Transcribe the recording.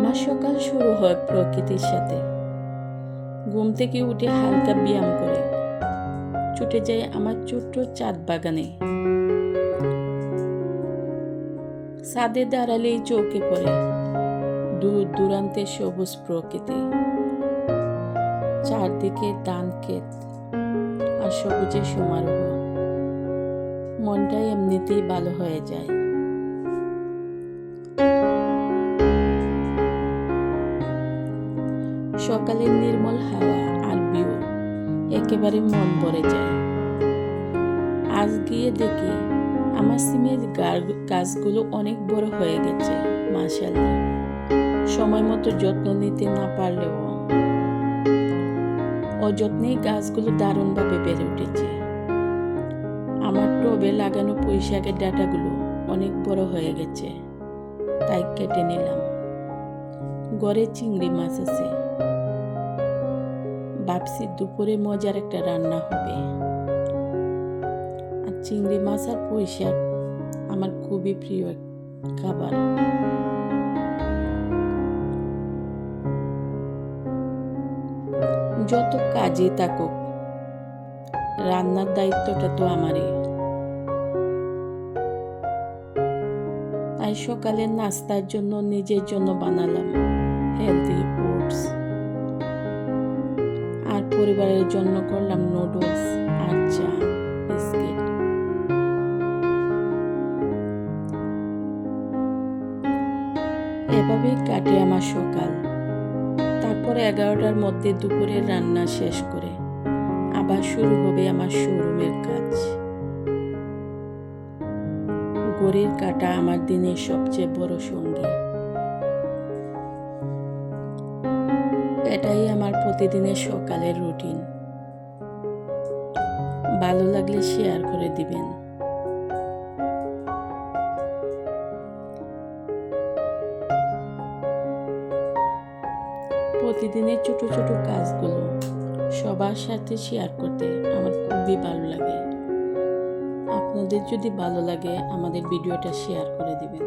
আমার সকাল শুরু হয় প্রকৃতির সাথে। ঘুম থেকে উঠে হালকা ব্যায়াম করে ছুটে যাই আমার ছোট্ট ছাদ বাগানে। ছাদে দাঁড়ালেই চোখে পড়ে দূর দূরান্তে সবুজ প্রকৃতি, চারদিকে ধান ক্ষেত আর সবুজের সমারোহ। মনটা এমনিতেই ভালো হয়ে যায়। সকালের নির্মল হাওয়া আর ভিউ একেবারে মন ভরে যায়। আজ গিয়ে দেখি আমার সিমের গাছগুলো অনেক বড় হয়ে গেছে, মাশাআল্লাহ। সময় মতো যত্ন নিতে না পারলেও অযত্নেই গাছগুলো দারুণভাবে বেড়ে উঠেছে। আমার টবে লাগানো পুঁই শাকের ডাঁটাগুলো অনেক বড় হয়ে গেছে, তাই কেটে নিলাম। ঘরে চিংড়ি মাছ আছে, ভাবছি দুপুরে মজার একটা রান্না হবে। আর চিংড়ি মাছ আর পুঁই শাক আমার খুবই প্রিয় খাবার। যত কাজে থাকুক, রান্নার দায়িত্বটা তো আমারই। তাই সকালের নাস্তার জন্য নিজের জন্য বানালাম হেলদি ওটস, আর পরিবারের জন্য করলাম নুডলস আর চা বিস্কিট। এভাবেই কাটে আমার সকাল। তারপর 11টার মধ্যে দুপুরের রান্না শেষ করে আবার শুরু হবে আমার শোরুমের কাজ। ঘড়ির কাঁটা আমার দিনের সবচেয়ে বড় সঙ্গী। এটাই আমার প্রতিদিনের সকালের রুটিন। ভালো লাগলে শেয়ার করে দিবেন। প্রতিদিনের ছোট ছোট কাজগুলো সবার সাথে শেয়ার করতে আমার খুবই ভালো লাগে। আপনাদের যদি ভালো লাগে আমাদের ভিডিওটা শেয়ার করে দিবেন।